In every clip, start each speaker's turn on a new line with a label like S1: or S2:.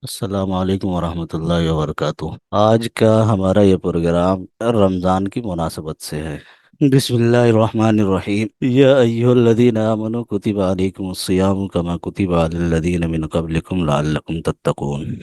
S1: السلام علیکم ورحمۃ اللہ وبرکاتہ۔ آج کا ہمارا یہ پروگرام رمضان کی مناسبت سے ہے۔ بسم اللہ الرحمن الرحیم، یا ایہا الذین آمنوا کتب علیکم الصیام کما کتب علی الذین من قبلکم لعلکم تتقون۔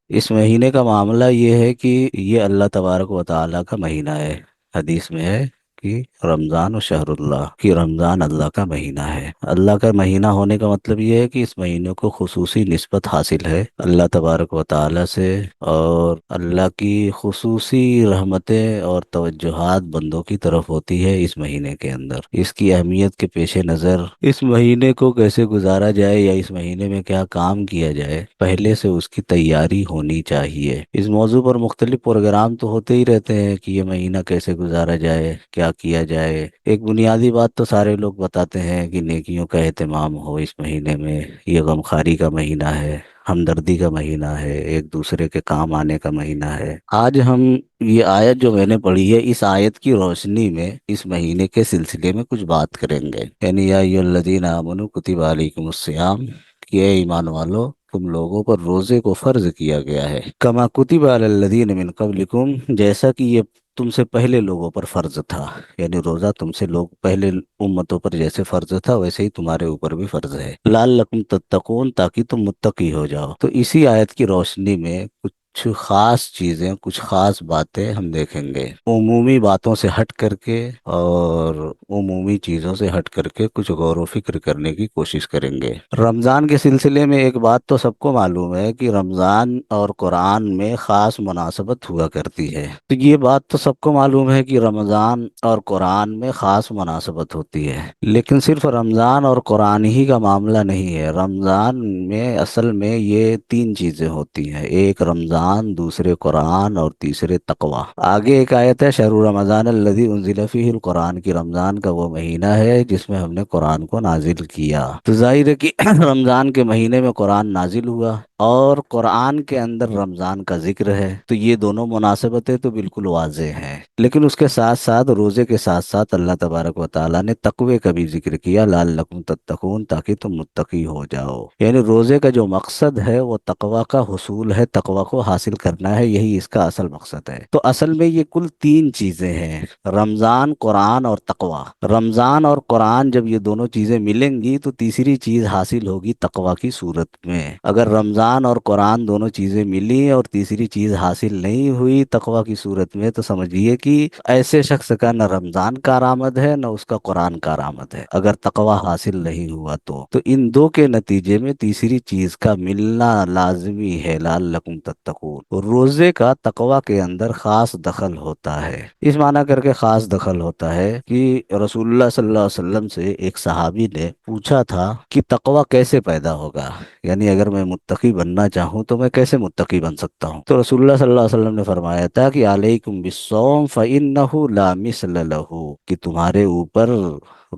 S1: اس مہینے کا معاملہ یہ ہے کہ یہ اللہ تبارک و تعالیٰ کا مہینہ ہے۔ حدیث میں ہے کہ رمضان و شہر اللہ، کہ رمضان اللہ کا مہینہ ہے۔ اللہ کا مہینہ ہونے کا مطلب یہ ہے کہ اس مہینے کو خصوصی نسبت حاصل ہے اللہ تبارک و تعالیٰ سے، اور اللہ کی خصوصی رحمتیں اور توجہات بندوں کی طرف ہوتی ہے اس مہینے کے اندر۔ اس کی اہمیت کے پیش نظر اس مہینے کو کیسے گزارا جائے یا اس مہینے میں کیا کام کیا جائے، پہلے سے اس کی تیاری ہونی چاہیے۔ اس موضوع پر مختلف پروگرام تو ہوتے ہی رہتے ہیں کہ یہ مہینہ کیسے گزارا جائے، کیا کیا جائے۔ ایک بنیادی بات تو سارے لوگ بتاتے ہیں کہ نیکیوں کا اہتمام ہو اس مہینے میں، یہ غمخواری کا مہینہ ہے، ہمدردی کا مہینہ ہے، ایک دوسرے کے کام آنے کا مہینہ ہے۔ آج ہم یہ آیت جو میں نے پڑھی ہے، اس آیت کی روشنی میں اس مہینے کے سلسلے میں کچھ بات کریں گے۔ یعنی یا ایھا الذین آمنوا کتب علیکم الصیام، کہ اے ایمان والو تم لوگوں پر روزے کو فرض کیا گیا ہے، کما کتب علی الذین من قبلکم، جیسا کہ یہ تم سے پہلے لوگوں پر فرض تھا۔ یعنی روزہ تم سے لوگ پہلے امتوں پر جیسے فرض تھا ویسے ہی تمہارے اوپر بھی فرض ہے، لعلکم تتقون، تاکہ تم متقی ہو جاؤ۔ تو اسی آیت کی روشنی میں کچھ خاص چیزیں، کچھ خاص باتیں ہم دیکھیں گے، عمومی باتوں سے ہٹ کر کے اور عمومی چیزوں سے ہٹ کر کے کچھ غور و فکر کرنے کی کوشش کریں گے۔ رمضان کے سلسلے میں ایک بات تو سب کو معلوم ہے کہ رمضان اور قرآن میں خاص مناسبت ہوا کرتی ہے۔ تو یہ بات تو سب کو معلوم ہے کہ رمضان اور قرآن میں خاص مناسبت ہوتی ہے، لیکن صرف رمضان اور قرآن ہی کا معاملہ نہیں ہے۔ رمضان میں اصل میں یہ تین چیزیں ہوتی ہیں، ایک رمضان، دوسرے قرآن اور تیسرے تقوی۔ آگے ایک آیت ہے، شہر رمضان الذی انزل فیہ القرآن، کی رمضان کا وہ مہینہ ہے جس میں ہم نے قرآن کو نازل کیا۔ تو ظاہر ہے کہ رمضان کے مہینے میں قرآن نازل ہوا اور قرآن کے اندر رمضان کا ذکر ہے، تو یہ دونوں مناسبتیں تو بالکل واضح ہیں۔ لیکن اس کے ساتھ ساتھ، روزے کے ساتھ ساتھ، اللہ تبارک و تعالیٰ نے تقوی کا بھی ذکر کیا، لعلکم تتقون، تاکہ تم متقی ہو جاؤ۔ یعنی روزے کا جو مقصد ہے وہ تقوی کا حصول ہے، تقوی کو حاصل کرنا ہے، یہی اس کا اصل مقصد ہے۔ تو اصل میں یہ کل تین چیزیں ہیں، رمضان، قرآن اور تقوی۔ رمضان اور قرآن جب یہ دونوں چیزیں ملیں گی تو تیسری چیز حاصل ہوگی تقوی کی صورت میں۔ اگر رمضان اور قرآن دونوں چیزیں ملی اور تیسری چیز حاصل نہیں ہوئی تقوی کی صورت میں، تو سمجھیے کہ ایسے شخص کا نہ رمضان کارآمد ہے نہ اس کا قرآن کارآمد ہے، اگر تقوی حاصل نہیں ہوا تو ان دو کے نتیجے میں تیسری چیز کا ملنا لازمی ہے، لعلکم تتقون۔ روزے کا تقوی کے اندر خاص دخل ہوتا ہے، اس معنی کر کے خاص دخل ہوتا ہے کہ رسول اللہ صلی اللہ علیہ وسلم سے ایک صحابی نے پوچھا تھا کہ تقوی کیسے پیدا ہوگا، یعنی اگر میں متقی بننا چاہوں تو میں کیسے متقی بن سکتا ہوں؟ تو رسول اللہ صلی اللہ علیہ وسلم نے فرمایا تھا کہ علیکم بالصوم فإنہ لا مثل لہ، کہ تمہارے اوپر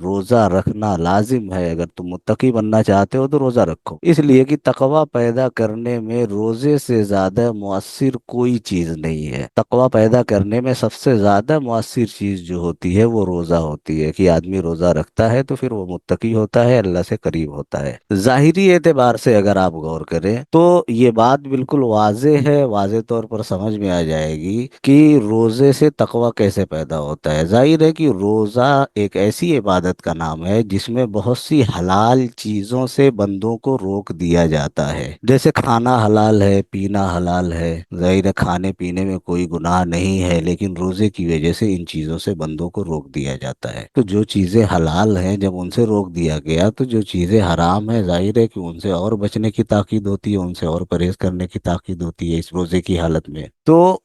S1: روزہ رکھنا لازم ہے، اگر تم متقی بننا چاہتے ہو تو روزہ رکھو، اس لیے کہ تقوی پیدا کرنے میں روزے سے زیادہ مؤثر کوئی چیز نہیں ہے۔ تقوی پیدا کرنے میں سب سے زیادہ مؤثر چیز جو ہوتی ہے وہ روزہ ہوتی ہے، کہ آدمی روزہ رکھتا ہے تو پھر وہ متقی ہوتا ہے، اللہ سے قریب ہوتا ہے۔ ظاہری اعتبار سے اگر آپ غور کریں تو یہ بات بالکل واضح ہے، واضح طور پر سمجھ میں آ جائے گی کہ روزے سے تقوی کیسے پیدا ہوتا ہے۔ ظاہر ہے کہ روزہ ایک ایسی عبادت کا نام ہے جس میں بہت سی حلال چیزوں سے بندوں کو روک دیا جاتا ہے، جیسے کھانا حلال ہے، پینا حلال ہے۔ ظاہر ہے کھانے پینے میں کوئی گناہ نہیں ہے، لیکن روزے کی وجہ سے ان چیزوں سے بندوں کو روک دیا جاتا ہے۔ تو جو چیزیں حلال ہیں جب ان سے روک دیا گیا تو جو چیزیں حرام ہیں ظاہر ہے کہ ان سے اور بچنے کی تاکید ہوتی ہے، ان سے اور پرہیز کرنے کی تاکید ہوتی ہے اس روزے کی حالت میں۔ تو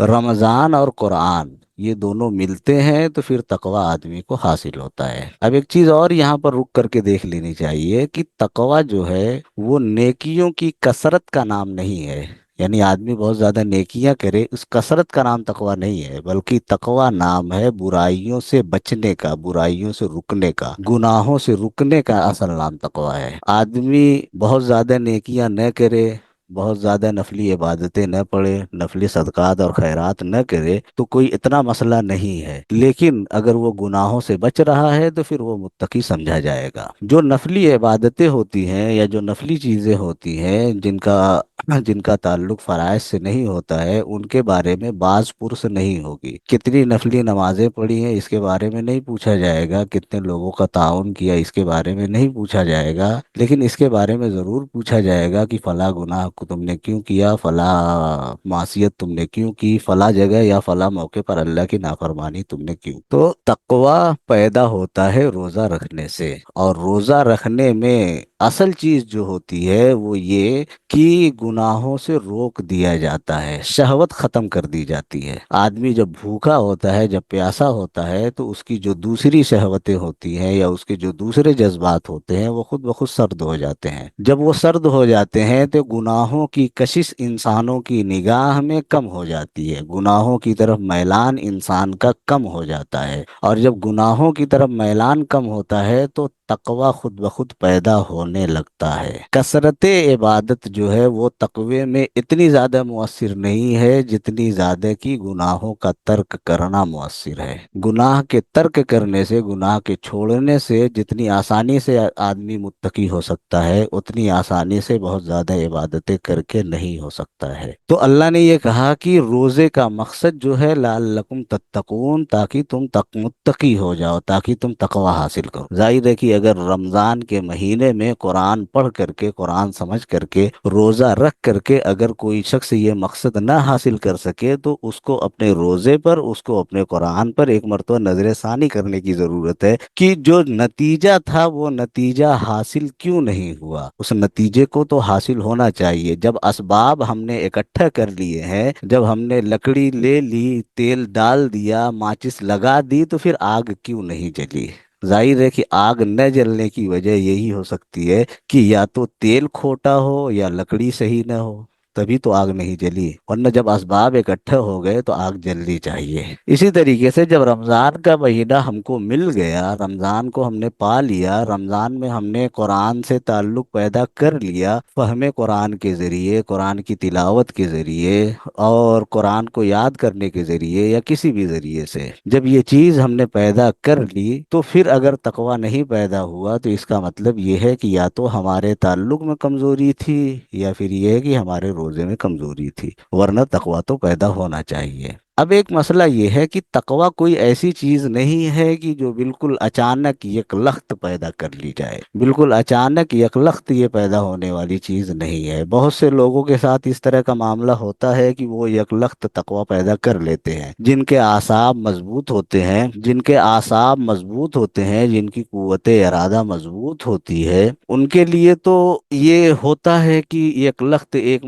S1: رمضان اور قرآن یہ دونوں ملتے ہیں تو پھر تقوی آدمی کو حاصل ہوتا ہے۔ اب ایک چیز اور یہاں پر رک کر کے دیکھ لینی چاہیے کہ تقوی جو ہے وہ نیکیوں کی کثرت کا نام نہیں ہے، یعنی آدمی بہت زیادہ نیکیاں کرے اس کثرت کا نام تقوی نہیں ہے، بلکہ تقوی نام ہے برائیوں سے بچنے کا، برائیوں سے رکنے کا، گناہوں سے رکنے کا اصل نام تقوی ہے۔ آدمی بہت زیادہ نیکیاں نہ کرے، بہت زیادہ نفلی عبادتیں نہ پڑھے، نفلی صدقات اور خیرات نہ کرے تو کوئی اتنا مسئلہ نہیں ہے، لیکن اگر وہ گناہوں سے بچ رہا ہے تو پھر وہ متقی سمجھا جائے گا۔ جو نفلی عبادتیں ہوتی ہیں یا جو نفلی چیزیں ہوتی ہیں جن کا جن کا تعلق فرائض سے نہیں ہوتا ہے ان کے بارے میں باز پرس نہیں ہوگی۔ کتنی نفلی نمازیں پڑھی ہیں اس کے بارے میں نہیں پوچھا جائے گا، کتنے لوگوں کا تعاون کیا اس کے بارے میں نہیں پوچھا جائے گا، لیکن اس کے بارے میں ضرور پوچھا جائے گا کہ فلاں گناہ کو تم نے کیوں کیا، فلاں معصیت تم نے کیوں کی، فلاں جگہ یا فلاں موقع پر اللہ کی نافرمانی تم نے کیوں۔ تو تقوی پیدا ہوتا ہے روزہ رکھنے سے، اور روزہ رکھنے میں اصل چیز جو ہوتی ہے وہ یہ کہ گناہوں سے روک دیا جاتا ہے، شہوت ختم کر دی جاتی ہے۔ آدمی جب بھوکا ہوتا ہے، جب پیاسا ہوتا ہے، تو اس کی جو دوسری شہوتیں ہوتی ہیں یا اس کے جو دوسرے جذبات ہوتے ہیں وہ خود بخود سرد ہو جاتے ہیں۔ جب وہ سرد ہو جاتے ہیں تو گناہوں کی کشش انسانوں کی نگاہ میں کم ہو جاتی ہے، گناہوں کی طرف میلان انسان کا کم ہو جاتا ہے، اور جب گناہوں کی طرف میلان کم ہوتا ہے تو تقوی خود بخود پیدا ہونے لگتا ہے۔ کثرت عبادت جو ہے وہ تقوی میں اتنی زیادہ مؤثر نہیں ہے جتنی زیادہ کہ گناہوں کا ترک کرنا مؤثر ہے۔ گناہ کے ترک کرنے سے، گناہ کے چھوڑنے سے جتنی آسانی سے آدمی متقی ہو سکتا ہے اتنی آسانی سے بہت زیادہ عبادتیں کر کے نہیں ہو سکتا ہے۔ تو اللہ نے یہ کہا کہ روزے کا مقصد جو ہے لعلکم تتقون، تاکہ تم متقی ہو جاؤ، تاکہ تم تقوی حاصل کرو۔ ظاہر ہے کہ اگر رمضان کے مہینے میں قرآن پڑھ کر کے، قرآن سمجھ کر کے، روزہ رکھ کر کے اگر کوئی شخص یہ مقصد نہ حاصل کر سکے تو اس کو اپنے روزے پر، اس کو اپنے قرآن پر ایک مرتبہ نظر ثانی کرنے کی ضرورت ہے کہ جو نتیجہ تھا وہ نتیجہ حاصل کیوں نہیں ہوا۔ اس نتیجے کو تو حاصل ہونا چاہیے۔ جب اسباب ہم نے اکٹھا کر لیے ہیں، جب ہم نے لکڑی لے لی، تیل ڈال دیا، ماچس لگا دی، تو پھر آگ کیوں نہیں جلی؟ ظاہر ہے کہ آگ نہ جلنے کی وجہ یہی ہو سکتی ہے کہ یا تو تیل کھوٹا ہو یا لکڑی صحیح نہ ہو، تبھی تو آگ نہیں جلی، ورنہ جب اسباب اکٹھے ہو گئے تو آگ جلنی چاہیے۔ اسی طریقے سے جب رمضان کا مہینہ ہم کو مل گیا، رمضان کو ہم نے پا لیا، رمضان میں ہم نے قرآن سے تعلق پیدا کر لیا، فہم قرآن کے ذریعے، قرآن کی تلاوت کے ذریعے اور قرآن کو یاد کرنے کے ذریعے یا کسی بھی ذریعے سے جب یہ چیز ہم نے پیدا کر لی، تو پھر اگر تقوی نہیں پیدا ہوا تو اس کا مطلب یہ ہے کہ یا تو ہمارے تعلق میں کمزوری تھی یا پھر یہ ہے کہ ہمارے روزے میں کمزوری تھی، ورنہ تقوی تو پیدا ہونا چاہیے۔ اب ایک مسئلہ یہ ہے کہ تقوی کوئی ایسی چیز نہیں ہے کہ جو بالکل اچانک یکلخت پیدا کر لی جائے، بالکل اچانک یکلخت یہ پیدا ہونے والی چیز نہیں ہے۔ بہت سے لوگوں کے ساتھ اس طرح کا معاملہ ہوتا ہے کہ وہ یکلخت تقوی پیدا کر لیتے ہیں، جن کے اعصاب مضبوط ہوتے ہیں، جن کے اعصاب مضبوط ہوتے ہیں، جن کی قوت ارادہ مضبوط ہوتی ہے، ان کے لیے تو یہ ہوتا ہے کہ یکلخت ایک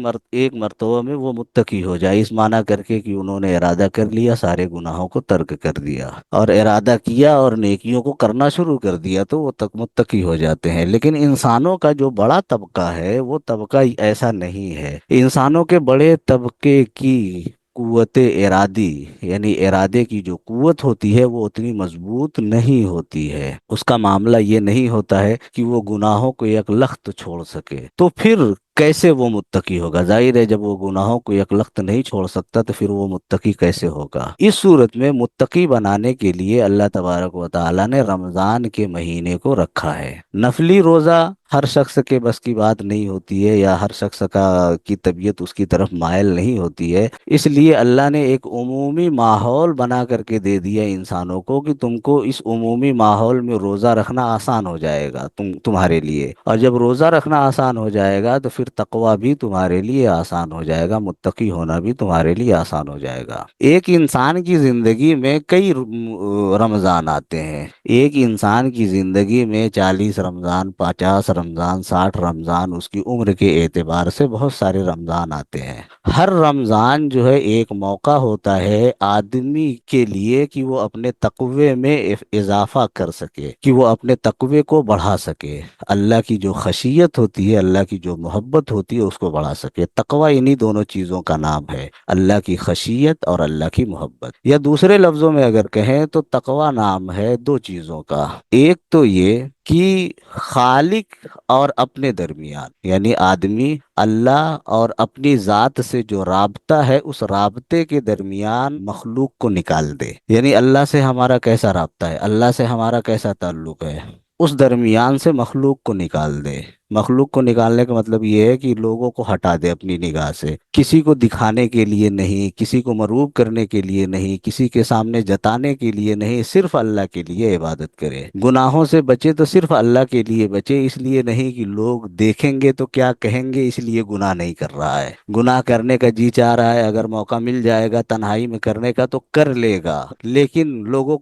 S1: مرتبہ میں وہ متقی ہو جائے، اس معنی کر کے کہ انہوں نے ارادہ کر لیا، سارے گناہوں کو ترک کر دیا اور ارادہ کیا اور نیکیوں کو کرنا شروع کر دیا، تو وہ تک متقی ہو جاتے ہیں۔ لیکن انسانوں کا جو بڑا طبقہ ہے وہ طبقہ ایسا نہیں ہے۔ انسانوں کے بڑے طبقے کی قوت ارادی، یعنی ارادے کی جو قوت ہوتی ہے وہ اتنی مضبوط نہیں ہوتی ہے۔ اس کا معاملہ یہ نہیں ہوتا ہے کہ وہ گناہوں کو یک لخت چھوڑ سکے، تو پھر کیسے وہ متقی ہوگا؟ ظاہر ہے جب وہ گناہوں کو یک لخت نہیں چھوڑ سکتا تو پھر وہ متقی کیسے ہوگا؟ اس صورت میں متقی بنانے کے لیے اللہ تبارک و تعالی نے رمضان کے مہینے کو رکھا ہے۔ نفلی روزہ ہر شخص کے بس کی بات نہیں ہوتی ہے، یا ہر شخص کی طبیعت اس کی طرف مائل نہیں ہوتی ہے، اس لیے اللہ نے ایک عمومی ماحول بنا کر کے دے دیا انسانوں کو کہ تم کو اس عمومی ماحول میں روزہ رکھنا آسان ہو جائے گا تمہارے لیے، اور جب روزہ رکھنا آسان ہو جائے گا تو پھر تقوی بھی تمہارے لیے آسان ہو جائے گا، متقی ہونا بھی تمہارے لیے آسان ہو جائے گا۔ ایک انسان کی زندگی میں کئی رمضان آتے ہیں، ایک انسان کی زندگی میں 40 رمضان، 50 رمضان، 60 رمضان، اس کی عمر کے اعتبار سے بہت سارے رمضان آتے ہیں۔ ہر رمضان جو ہے ایک موقع ہوتا ہے آدمی کے لیے کہ وہ اپنے تقوی میں اضافہ کر سکے، کہ وہ اپنے تقوی کو بڑھا سکے، اللہ کی جو خشیت ہوتی ہے، اللہ کی جو محبت ہوتی ہے اس کو بڑھا سکے۔ تقوی انہی دونوں چیزوں کا نام ہے، اللہ کی خشیت اور اللہ کی محبت، یا دوسرے لفظوں میں اگر کہیں تو تقوی نام ہے دو چیزوں کا۔ ایک تو یہ کہ خالق اور اپنے درمیان، یعنی آدمی اللہ اور اپنی ذات سے جو رابطہ ہے اس رابطے کے درمیان مخلوق کو نکال دے، یعنی اللہ سے ہمارا کیسا رابطہ ہے، اللہ سے ہمارا کیسا تعلق ہے، اس درمیان سے مخلوق کو نکال دے۔ مخلوق کو نکالنے کا مطلب یہ ہے کہ لوگوں کو ہٹا دے اپنی نگاہ سے، کسی کو دکھانے کے لیے نہیں، کسی کو مروب کرنے کے لیے نہیں، کسی کے سامنے جتانے کے لیے نہیں، صرف اللہ کے لیے عبادت کرے، گناہوں سے بچے تو صرف اللہ کے لیے بچے، اس لیے نہیں کہ لوگ دیکھیں گے تو کیا کہیں گے اس لیے گناہ نہیں کر رہا ہے۔ گناہ کرنے کا جی چاہ رہا ہے، اگر موقع مل جائے گا تنہائی میں کرنے کا تو کر لے گا، لیکن لوگوں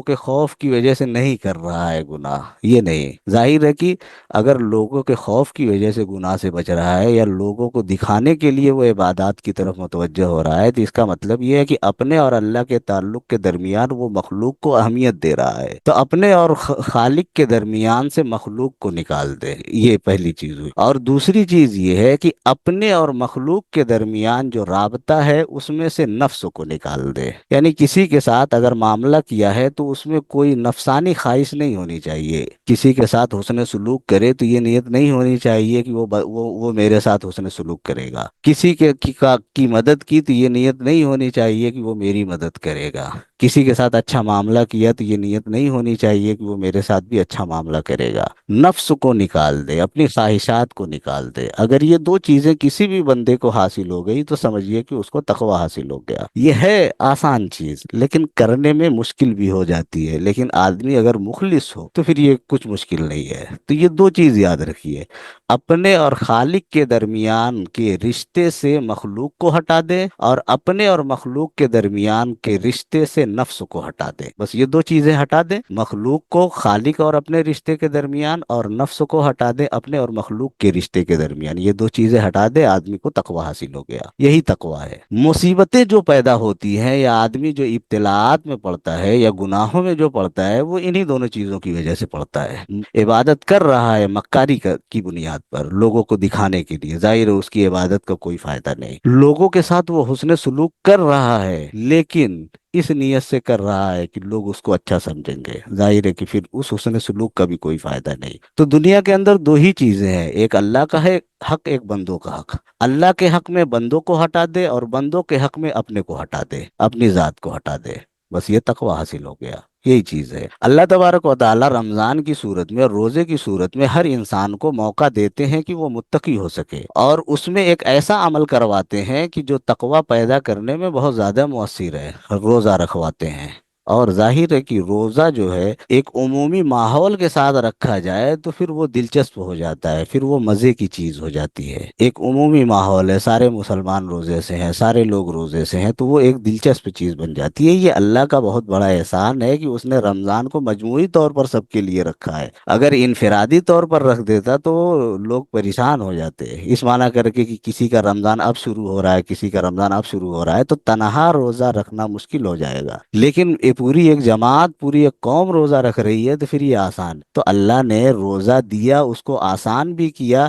S1: کے خوف کی وجہ سے نہیں کر رہا ہے گناہ، یہ نہیں ظاہر ہے کہ اگر لوگوں کے خوف کی وجہ سے گناہ سے بچ رہا ہے یا لوگوں کو دکھانے کے لیے وہ عبادات کی طرف متوجہ ہو رہا ہے، تو اس کا مطلب یہ ہے کہ اپنے اور اللہ کے تعلق کے درمیان وہ مخلوق کو اہمیت دے رہا ہے، تو اپنے اور خالق کے درمیان سے مخلوق کو نکال دے، یہ پہلی چیز ہوئی۔ اور دوسری چیز یہ ہے کہ اپنے اور مخلوق کے درمیان جو رابطہ ہے اس میں سے نفس کو نکال دے، یعنی کسی کے ساتھ اگر معاملہ کیا ہے تو اس میں کوئی نفسانی خواہش نہیں ہونی چاہیے، کسی کے ساتھ حسن سلوک کرے تو یہ نیت نہیں ہونی چاہیے کہ وہ میرے ساتھ حسن سلوک کرے گا، کسی کی مدد کی تو یہ نیت نہیں ہونی چاہیے کہ وہ میری مدد کرے گا، کسی کے ساتھ اچھا معاملہ کیا تو یہ نیت نہیں ہونی چاہیے کہ وہ میرے ساتھ بھی اچھا معاملہ کرے گا۔ نفس کو نکال دے، اپنی خواہشات کو نکال دے، اگر یہ دو چیزیں کسی بھی بندے کو حاصل ہو گئی تو سمجھیے کہ اس کو تقوی حاصل ہو گیا۔ یہ ہے آسان چیز لیکن کرنے میں مشکل بھی ہو جاتی ہے، لیکن آدمی اگر مخلص ہو تو پھر یہ کچھ مشکل نہیں ہے۔ تو یہ دو چیز یاد رکھیے، اپنے اور خالق کے درمیان کے رشتے سے مخلوق کو ہٹا دے، اور اپنے اور مخلوق کے درمیان کے رشتے سے نفس کو ہٹا دے، بس یہ دو چیزیں ہٹا دے، مخلوق کو خالق اور اپنے رشتے کے درمیان، اور نفس کو ہٹا دے اپنے اور مخلوق کے رشتے کے درمیان، یہ دو چیزیں ہٹا دے، آدمی کو تقوی حاصل ہو گیا، یہی تقوی ہے۔ مصیبتیں جو پیدا ہوتی ہیں یا آدمی جو ابتلاءات میں پڑتا ہے یا گناہوں میں جو پڑتا ہے وہ انہی دونوں چیزوں کی وجہ سے پڑتا ہے۔ عبادت کر رہا ہے مکاری کی بنیاد پر لوگوں کو دکھانے کے لیے، ظاہر ہے اس کی عبادت کا کوئی فائدہ نہیں، لوگوں کے ساتھ وہ حسن سلوک کر رہا ہے لیکن اس نیت سے کر رہا ہے کہ لوگ اس کو اچھا سمجھیں گے، ظاہر ہے کہ پھر اس حسن سلوک کا بھی کوئی فائدہ نہیں۔ تو دنیا کے اندر دو ہی چیزیں ہیں، ایک اللہ کا ہے حق، ایک بندوں کا حق، اللہ کے حق میں بندوں کو ہٹا دے اور بندوں کے حق میں اپنے کو ہٹا دے، اپنی ذات کو ہٹا دے، بس یہ تقوی حاصل ہو گیا، یہی چیز ہے۔ اللہ تبارک و تعالی رمضان کی صورت میں اور روزے کی صورت میں ہر انسان کو موقع دیتے ہیں کہ وہ متقی ہو سکے، اور اس میں ایک ایسا عمل کرواتے ہیں کہ جو تقوی پیدا کرنے میں بہت زیادہ مؤثر ہے، روزہ رکھواتے ہیں۔ اور ظاہر ہے کہ روزہ جو ہے ایک عمومی ماحول کے ساتھ رکھا جائے تو پھر وہ دلچسپ ہو جاتا ہے، پھر وہ مزے کی چیز ہو جاتی ہے۔ ایک عمومی ماحول ہے، سارے مسلمان روزے سے ہیں، سارے لوگ روزے سے ہیں، تو وہ ایک دلچسپ چیز بن جاتی ہے۔ یہ اللہ کا بہت بڑا احسان ہے کہ اس نے رمضان کو مجموعی طور پر سب کے لیے رکھا ہے، اگر انفرادی طور پر رکھ دیتا تو لوگ پریشان ہو جاتے، اس معنی کر کے کہ کسی کا رمضان اب شروع ہو رہا ہے، کسی کا رمضان اب شروع ہو رہا ہے، تو تنہا روزہ رکھنا مشکل ہو جائے گا، لیکن یہ پوری ایک جماعت، پوری ایک قوم روزہ رکھ رہی ہے تو پھر یہ آسان، تو اللہ نے روزہ دیا، اس کو آسان بھی کیا،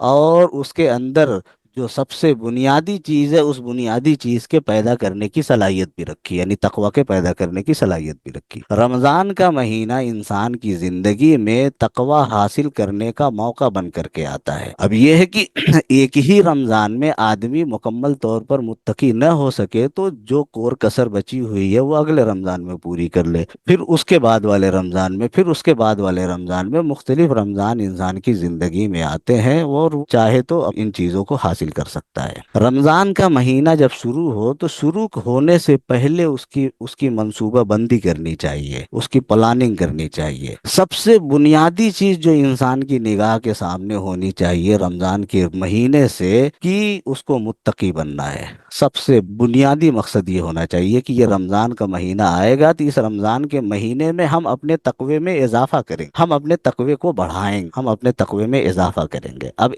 S1: اور اس کے اندر جو سب سے بنیادی چیز ہے اس بنیادی چیز کے پیدا کرنے کی صلاحیت بھی رکھی، یعنی تقوی کے پیدا کرنے کی صلاحیت بھی رکھی۔ رمضان کا مہینہ انسان کی زندگی میں تقوی حاصل کرنے کا موقع بن کر کے آتا ہے۔ اب یہ ہے کہ ایک ہی رمضان میں آدمی مکمل طور پر متقی نہ ہو سکے تو جو کور کسر بچی ہوئی ہے وہ اگلے رمضان میں پوری کر لے، پھر اس کے بعد والے رمضان میں، پھر اس کے بعد والے رمضان میں، مختلف رمضان انسان کی زندگی میں آتے ہیں اور چاہے تو ان چیزوں کو حاصل کر سکتا ہے۔ رمضان کا مہینہ جب شروع ہو تو شروع ہونے سے پہلے اس کی منصوبہ بندی کرنی چاہیے، اس کی پلاننگ کرنی چاہیے۔ سب سے بنیادی چیز جو انسان کی نگاہ کے سامنے ہونی چاہیے رمضان کے مہینے سے کہ اس کو متقی بننا ہے، سب سے بنیادی مقصد یہ ہونا چاہیے کہ یہ رمضان کا مہینہ آئے گا تو اس رمضان کے مہینے میں ہم اپنے تقوی میں اضافہ کریں، ہم اپنے تقوی کو بڑھائیں، ہم اپنے تقوی میں اضافہ کریں گے۔ اب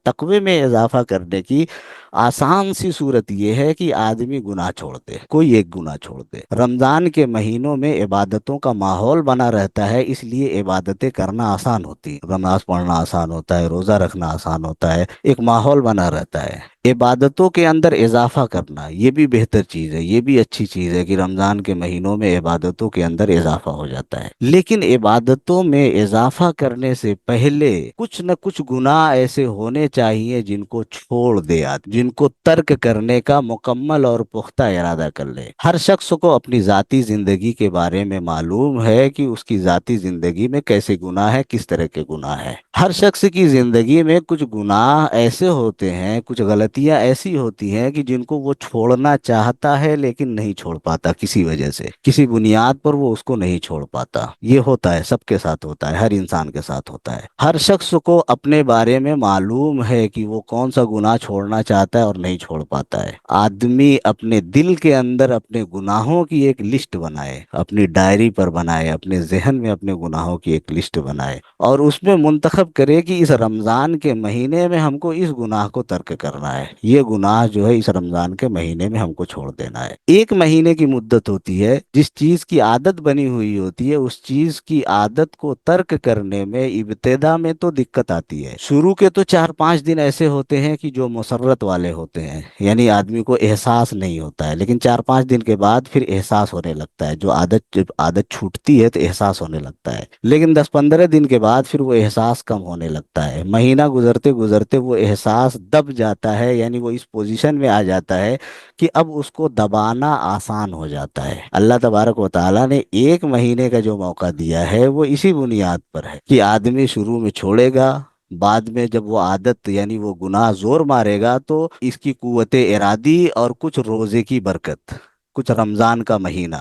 S1: تقوی میں اضافہ کرنے کی آسان سی صورت یہ ہے کہ آدمی گناہ چھوڑ دے، کوئی ایک گناہ چھوڑ دے۔ رمضان کے مہینوں میں عبادتوں کا ماحول بنا رہتا ہے، اس لیے عبادتیں کرنا آسان ہوتی، نماز پڑھنا آسان ہوتا ہے، روزہ رکھنا آسان ہوتا ہے، ایک ماحول بنا رہتا ہے۔ عبادتوں کے اندر اضافہ کرنا یہ بھی بہتر چیز ہے، یہ بھی اچھی چیز ہے کہ رمضان کے مہینوں میں عبادتوں کے اندر اضافہ ہو جاتا ہے، لیکن عبادتوں میں اضافہ کرنے سے پہلے کچھ نہ کچھ گناہ ایسے ہونے چاہیے جن کو چھوڑ دے آدمی، جن کو ترک کرنے کا مکمل اور پختہ ارادہ کر لے۔ ہر شخص کو اپنی ذاتی زندگی کے بارے میں معلوم ہے کہ اس کی ذاتی زندگی میں کیسے گناہ ہے، کس طرح کے گناہ ہے۔ ہر شخص کی زندگی میں کچھ گناہ ایسے ہوتے ہیں، کچھ غلطیاں ایسی ہوتی ہیں کہ جن کو وہ چھوڑنا چاہتا ہے لیکن نہیں چھوڑ پاتا، کسی وجہ سے، کسی بنیاد پر وہ اس کو نہیں چھوڑ پاتا۔ یہ ہوتا ہے، سب کے ساتھ ہوتا ہے، ہر انسان کے ساتھ ہوتا ہے۔ ہر شخص کو اپنے بارے میں معلوم ہے کہ وہ کون سا گناہ چھوڑنا چاہتا ہے اور نہیں چھوڑ پاتا ہے۔ آدمی اپنے دل کے اندر اپنے گناہوں کی ایک لسٹ بنائے، اپنی ڈائری پر بنائے، اپنے ذہن میں اپنے گناہوں کی ایک لسٹ بنائے، اور اس میں منتخب کرے کہ اس رمضان کے مہینے میں ہم کو اس گناہ کو ترک کرنا ہے، یہ گناہ جو ہے اس رمضان کے مہینے میں ہم کو چھوڑ دینا ہے۔ ایک مہینے کی مدت ہوتی ہے، جس چیز کی عادت بنی ہوئی ہوتی ہے اس چیز کی عادت کو ترک کرنے میں ابتدا میں تو دقت آتی ہے۔ شروع کے تو 4-5 دن ایسے ہوتے ہیں کہ جو مسرت والے ہوتے ہیں، یعنی آدمی کو احساس نہیں ہوتا ہے، لیکن 4-5 دن کے بعد پھر احساس ہونے لگتا ہے، جب عادت چھوٹتی ہے تو احساس ہونے لگتا ہے، لیکن 10-15 دن کے بعد پھر وہ احساس کم ہونے لگتا ہے۔ مہینہ گزرتے گزرتے وہ احساس دب جاتا ہے، یعنی وہ اس پوزیشن میں آ جاتا ہے کہ اب اس کو دبانا آسان ہو جاتا ہے۔ اللہ تبارک و تعالیٰ نے ایک مہینے کا جو موقع دیا ہے وہ اسی بنیاد پر ہے کہ آدمی شروع میں چھوڑے گا، بعد میں جب وہ عادت یعنی وہ گناہ زور مارے گا تو اس کی قوت ارادی اور کچھ روزے کی برکت، کچھ رمضان کا مہینہ،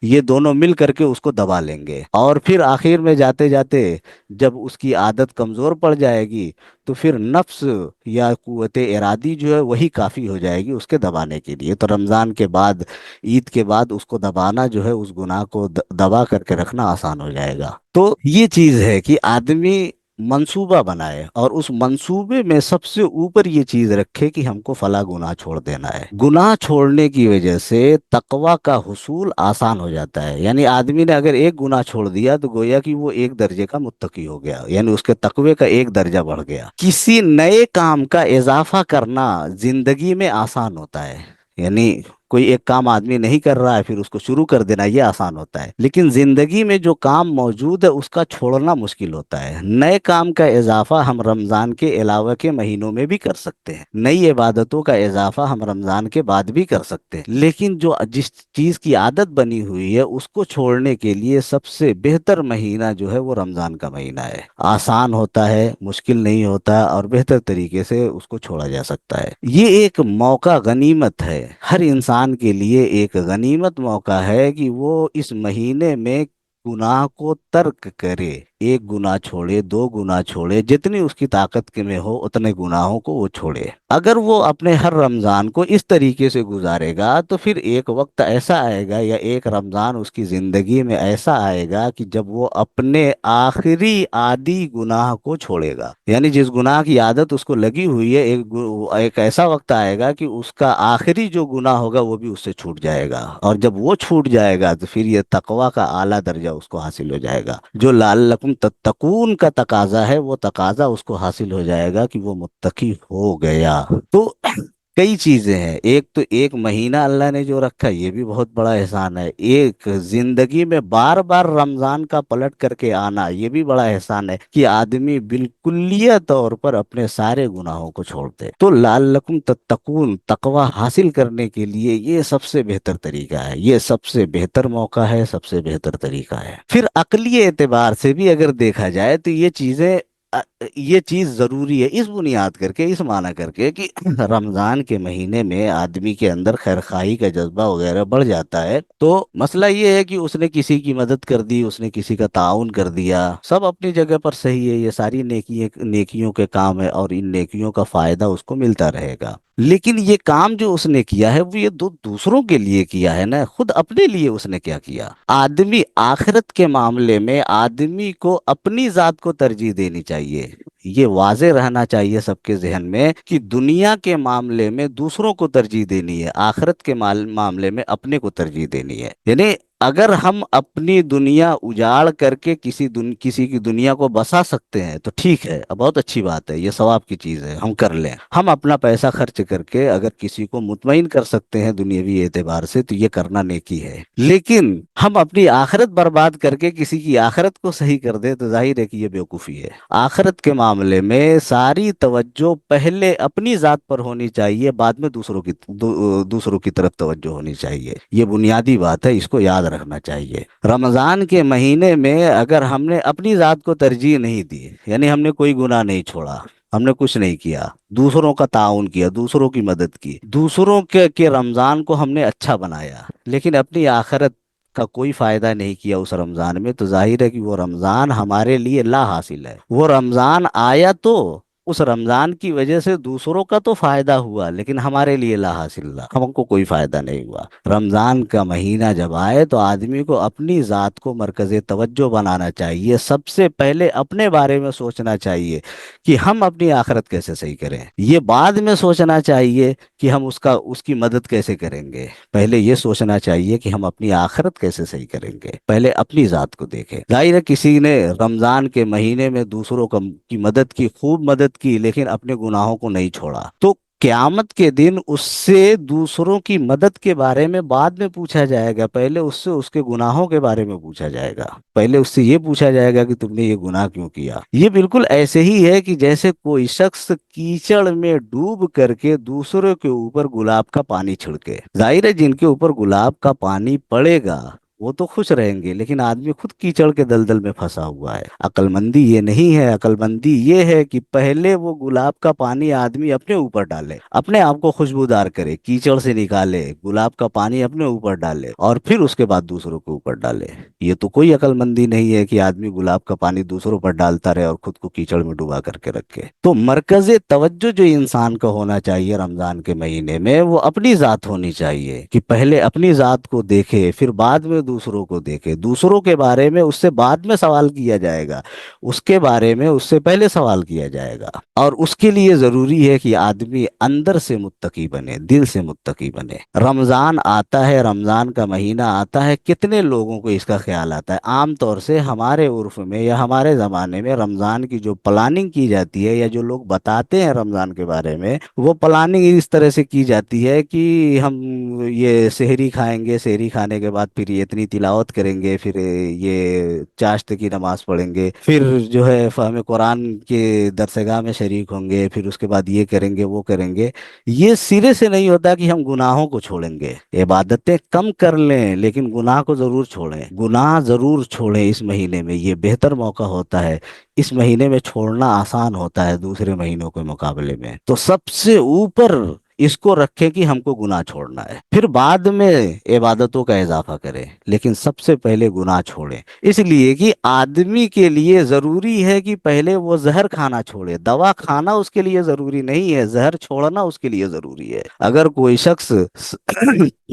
S1: یہ دونوں مل کر کے اس کو دبا لیں گے، اور پھر آخر میں جاتے جاتے جب اس کی عادت کمزور پڑ جائے گی تو پھر نفس یا قوت ارادی جو ہے وہی کافی ہو جائے گی اس کے دبانے کے لیے۔ تو رمضان کے بعد، عید کے بعد اس کو دبانا جو ہے، اس گناہ کو دبا کر کے رکھنا آسان ہو جائے گا۔ تو یہ چیز ہے کہ آدمی منصوبہ بنائے اور اس منصوبے میں سب سے اوپر یہ چیز رکھے کہ ہم کو فلاں گناہ چھوڑ دینا ہے۔ گناہ چھوڑنے کی وجہ سے تقوی کا حصول آسان ہو جاتا ہے، یعنی آدمی نے اگر ایک گناہ چھوڑ دیا تو گویا کہ وہ ایک درجے کا متقی ہو گیا، یعنی اس کے تقوی کا ایک درجہ بڑھ گیا۔ کسی نئے کام کا اضافہ کرنا زندگی میں آسان ہوتا ہے، یعنی کوئی ایک کام آدمی نہیں کر رہا ہے پھر اس کو شروع کر دینا یہ آسان ہوتا ہے، لیکن زندگی میں جو کام موجود ہے اس کا چھوڑنا مشکل ہوتا ہے۔ نئے کام کا اضافہ ہم رمضان کے علاوہ کے مہینوں میں بھی کر سکتے ہیں، نئی عبادتوں کا اضافہ ہم رمضان کے بعد بھی کر سکتے ہیں، لیکن جس چیز کی عادت بنی ہوئی ہے اس کو چھوڑنے کے لیے سب سے بہتر مہینہ جو ہے وہ رمضان کا مہینہ ہے۔ آسان ہوتا ہے، مشکل نہیں ہوتا، اور بہتر طریقے سے اس کو چھوڑا جا سکتا ہے۔ یہ ایک موقع غنیمت ہے، ہر انسان کے لیے ایک غنیمت موقع ہے کہ وہ اس مہینے میں گناہ کو ترک کرے، ایک گناہ چھوڑے، 2 گناہ چھوڑے، جتنی اس کی طاقت کے میں ہو اتنے گناہوں کو وہ چھوڑے۔ اگر وہ اپنے ہر رمضان کو اس طریقے سے گزارے گا تو پھر ایک وقت ایسا آئے گا یا ایک رمضان اس کی زندگی میں ایسا آئے گا کہ جب وہ اپنے آخری عادی گناہ کو چھوڑے گا، یعنی جس گناہ کی عادت اس کو لگی ہوئی ہے، ایک ایسا وقت آئے گا کہ اس کا آخری جو گناہ ہوگا وہ بھی اس سے چھوٹ جائے گا، اور جب وہ چھوٹ جائے گا تو پھر یہ تقوی کا اعلیٰ درجہ اس کو حاصل ہو جائے گا، جو لعلکم تتقون کا تقاضا ہے وہ تقاضا اس کو حاصل ہو جائے گا کہ وہ متقی ہو گیا۔ تو کئی چیزیں ہیں، ایک تو ایک مہینہ اللہ نے جو رکھا یہ بھی بہت بڑا احسان ہے، ایک زندگی میں بار بار رمضان کا پلٹ کر کے آنا یہ بھی بڑا احسان ہے کہ آدمی بالکلیہ طور پر اپنے سارے گناہوں کو چھوڑ دے۔ تو لعلکم تتقون، تقوی حاصل کرنے کے لیے یہ سب سے بہتر طریقہ ہے، یہ سب سے بہتر موقع ہے، سب سے بہتر طریقہ ہے۔ پھر عقلی اعتبار سے بھی اگر دیکھا جائے تو یہ چیز ضروری ہے، اس بنیاد کر کے، اس معنی کر کے کہ رمضان کے مہینے میں آدمی کے اندر خیر خواہی کا جذبہ وغیرہ بڑھ جاتا ہے، تو مسئلہ یہ ہے کہ اس نے کسی کی مدد کر دی، اس نے کسی کا تعاون کر دیا، سب اپنی جگہ پر صحیح ہے، یہ ساری نیکیوں کے کام ہے اور ان نیکیوں کا فائدہ اس کو ملتا رہے گا، لیکن یہ کام جو اس نے کیا ہے وہ یہ دوسروں کے لیے کیا ہے نا، خود اپنے لیے اس نے کیا کیا؟ آدمی آخرت کے معاملے میں آدمی کو اپنی ذات کو ترجیح دینی چاہیے، یہ واضح رہنا چاہیے سب کے ذہن میں کہ دنیا کے معاملے میں دوسروں کو ترجیح دینی ہے، آخرت کے معاملے میں اپنے کو ترجیح دینی ہے، یعنی اگر ہم اپنی دنیا اجاڑ کر کے کسی کی دنیا کو بسا سکتے ہیں تو ٹھیک ہے، بہت اچھی بات ہے، یہ ثواب کی چیز ہے، ہم کر لیں۔ ہم اپنا پیسہ خرچ کر کے اگر کسی کو مطمئن کر سکتے ہیں دنیاوی اعتبار سے تو یہ کرنا نیکی ہے، لیکن ہم اپنی آخرت برباد کر کے کسی کی آخرت کو صحیح کر دیں تو ظاہر ہے کہ یہ بیوقوفی ہے۔ آخرت کے معاملے میں ساری توجہ پہلے اپنی ذات پر ہونی چاہیے، بعد میں دوسروں کی طرف توجہ ہونی چاہیے۔ یہ بنیادی بات ہے، اس کو یاد رکھنا چاہیے۔ رمضان کے مہینے میں اگر ہم نے اپنی ذات کو ترجیح نہیں دی، یعنی ہم نے کوئی گناہ نہیں چھوڑا، ہم نے کچھ نہیں کیا، دوسروں کا تعاون کیا، دوسروں کی مدد کی، دوسروں کے رمضان کو ہم نے اچھا بنایا، لیکن اپنی آخرت کا کوئی فائدہ نہیں کیا اس رمضان میں، تو ظاہر ہے کہ وہ رمضان ہمارے لیے لا حاصل ہے۔ وہ رمضان آیا تو اس رمضان کی وجہ سے دوسروں کا تو فائدہ ہوا، لیکن ہمارے لیے لا حاصل رہا، ہم کو کوئی فائدہ نہیں ہوا۔ رمضان کا مہینہ جب آئے تو آدمی کو اپنی ذات کو مرکز توجہ بنانا چاہیے، سب سے پہلے اپنے بارے میں سوچنا چاہیے کہ ہم اپنی آخرت کیسے صحیح کریں۔ یہ بعد میں سوچنا چاہیے کہ ہم اس کی مدد کیسے کریں گے، پہلے یہ سوچنا چاہیے کہ ہم اپنی آخرت کیسے صحیح کریں گے، پہلے اپنی ذات کو دیکھیں۔ ظاہر ہے کسی نے رمضان کے مہینے میں دوسروں کی مدد کی، خوب مدد کی، لیکن اپنے گناہوں کو نہیں چھوڑا، تو قیامت کے دن اس سے دوسروں کی مدد کے بارے میں بعد میں پوچھا جائے گا، پہلے اس سے اس کے گناہوں کے بارے میں پوچھا جائے گا، پہلے اس سے یہ پوچھا جائے گا کہ تم نے یہ گناہ کیوں کیا۔ یہ بالکل ایسے ہی ہے کہ جیسے کوئی شخص کیچڑ میں ڈوب کر کے دوسروں کے اوپر گلاب کا پانی چھڑکے۔ ظاہر ہے جن کے اوپر گلاب کا پانی پڑے گا وہ تو خوش رہیں گے، لیکن آدمی خود کیچڑ کے دلدل میں پھنسا ہوا ہے۔ عقل مندی یہ نہیں ہے، عقل مندی یہ ہے کہ پہلے وہ گلاب کا پانی آدمی اپنے اوپر ڈالے، اپنے آپ کو خوشبودار کرے، کیچڑ سے نکالے، گلاب کا پانی اپنے اوپر ڈالے، اور پھر اس کے بعد دوسروں کے اوپر ڈالے۔ یہ تو کوئی عقل مندی نہیں ہے کہ آدمی گلاب کا پانی دوسروں پر ڈالتا رہے اور خود کو کیچڑ میں ڈبا کر کے رکھے۔ تو مرکز توجہ جو انسان کا ہونا چاہیے رمضان کے مہینے میں، وہ اپنی ذات ہونی چاہیے کہ پہلے اپنی ذات کو دیکھے، پھر بعد میں دوسروں کو دیکھے۔ دوسروں کے بارے میں اس سے بعد میں سوال کیا جائے گا، اس کے بارے میں اس سے پہلے سوال کیا جائے گا، اور اس کے لیے ضروری ہے کہ آدمی اندر سے متقی بنے، دل سے متقی بنے۔ رمضان آتا ہے، رمضان کا مہینہ آتا ہے، کتنے لوگوں کو اس کا خیال آتا ہے؟ عام طور سے ہمارے عرف میں یا ہمارے زمانے میں رمضان کی جو پلاننگ کی جاتی ہے یا جو لوگ بتاتے ہیں رمضان کے بارے میں، وہ پلاننگ اس طرح سے کی جاتی ہے کہ ہم یہ سحری کھائیں گے، سحری کھانے کے بعد پھر یہ اتنی تلاوت کریں گے، پھر یہ چاشت کی نماز پڑھیں گے، پھر جو ہے فہم قرآن کے درسگاہ میں شریک ہوں گے، پھر اس کے بعد یہ کریں گے، وہ کریں گے۔ یہ سرے سے نہیں ہوتا کہ ہم گناہوں کو چھوڑیں گے، عبادتیں کم کر لیں لیکن گناہ کو ضرور چھوڑیں، گناہ ضرور چھوڑیں۔ اس مہینے میں یہ بہتر موقع ہوتا ہے، اس مہینے میں چھوڑنا آسان ہوتا ہے دوسرے مہینوں کے مقابلے میں۔ تو سب سے اوپر اس کو رکھیں کہ ہم کو گناہ چھوڑنا ہے، پھر بعد میں عبادتوں کا اضافہ کریں، لیکن سب سے پہلے گناہ چھوڑیں۔ اس لیے کہ آدمی کے لیے ضروری ہے کہ پہلے وہ زہر کھانا چھوڑے، دوا کھانا اس کے لیے ضروری نہیں ہے، زہر چھوڑنا اس کے لیے ضروری ہے۔ اگر کوئی شخص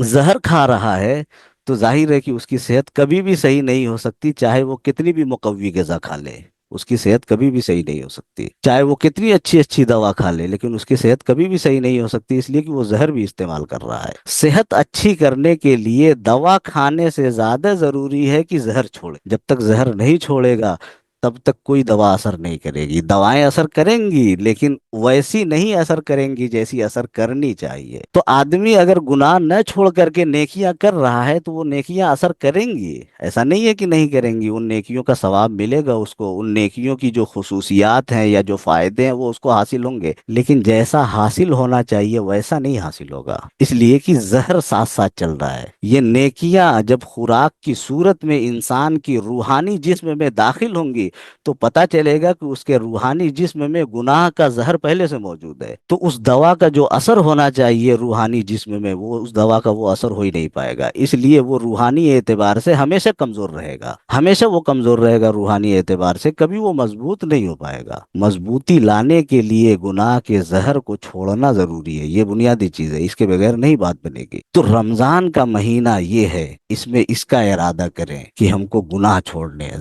S1: زہر کھا رہا ہے تو ظاہر ہے کہ اس کی صحت کبھی بھی صحیح نہیں ہو سکتی، چاہے وہ کتنی بھی مقوی غذا کھا لے، اس کی صحت کبھی بھی صحیح نہیں ہو سکتی، چاہے وہ کتنی اچھی اچھی دوا کھا لے، لیکن اس کی صحت کبھی بھی صحیح نہیں ہو سکتی، اس لیے کہ وہ زہر بھی استعمال کر رہا ہے۔ صحت اچھی کرنے کے لیے دوا کھانے سے زیادہ ضروری ہے کہ زہر چھوڑے۔ جب تک زہر نہیں چھوڑے گا تب تک کوئی دوا اثر نہیں کرے گی۔ دوائیں اثر کریں گی لیکن ویسی نہیں اثر کریں گی جیسی اثر کرنی چاہیے۔ تو آدمی اگر گناہ نہ چھوڑ کر کے نیکیاں کر رہا ہے تو وہ نیکیاں اثر کریں گی، ایسا نہیں ہے کہ نہیں کریں گی، ان نیکیوں کا ثواب ملے گا اس کو، ان نیکیوں کی جو خصوصیات ہیں یا جو فائدے ہیں وہ اس کو حاصل ہوں گے، لیکن جیسا حاصل ہونا چاہیے ویسا نہیں حاصل ہوگا، اس لیے کہ زہر ساتھ ساتھ چل رہا ہے۔ یہ نیکیاں جب خوراک کی صورت میں انسان کی روحانی جسم میں داخل ہوں گی تو پتہ چلے گا کہ اس کے روحانی جسم میں گناہ کا زہر پہلے سے موجود ہے، تو اس دوا کا جو اثر ہونا چاہیے روحانی جسم میں، وہ اس دوا کا وہ اثر ہو ہی نہیں پائے گا، اس لیے وہ روحانی اعتبار سے ہمیشہ کمزور رہے گا، ہمیشہ وہ کمزور رہے گا روحانی اعتبار سے، کبھی وہ مضبوط نہیں ہو پائے گا۔ مضبوطی لانے کے لیے گناہ کے زہر کو چھوڑنا ضروری ہے، یہ بنیادی چیز ہے، اس کے بغیر نہیں بات بنے گی۔ تو رمضان کا مہینہ یہ ہے، اس میں اس کا ارادہ کریں کہ ہم کو گناہ چھوڑنے ہیں،